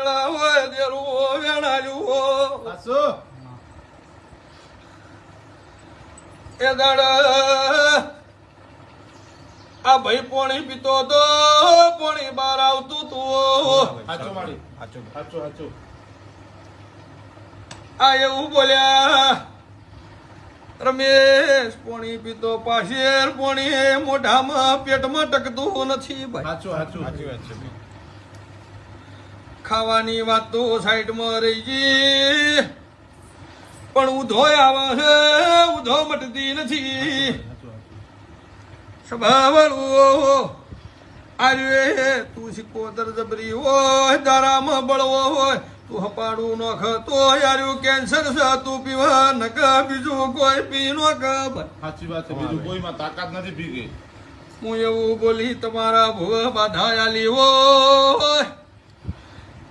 વેળા હોય દેરું વેણાયું એ દાડા આ ભાઈ પોણી પીતો તો પોણી બહાર આવતું તું આ એવું બોલ્યા રમેશ પોણી પીતો પાછેર પોણી મોઢામાં પેટમાં ટકતું નથી ભાઈ ખાવાની વાત તો સાઈડમાં રહી ગઈ પણ ઉધો આવે છે ઉધો મટતી નથી સ્વભાવવાળું આર્ય તું સિકોતર જબરી હોય દારામાં બળવો હોય તું હપાડું ન ખતો યાર્યું કેન્સર છે તું પીવા નક બીજું કોઈ પી નો ભાઈ સાચી વાત છે બીજું કોઈમાં તાકાત નથી પી ગઈ હું એવું બોલી તમારા ભૂ બાધા આલી હોય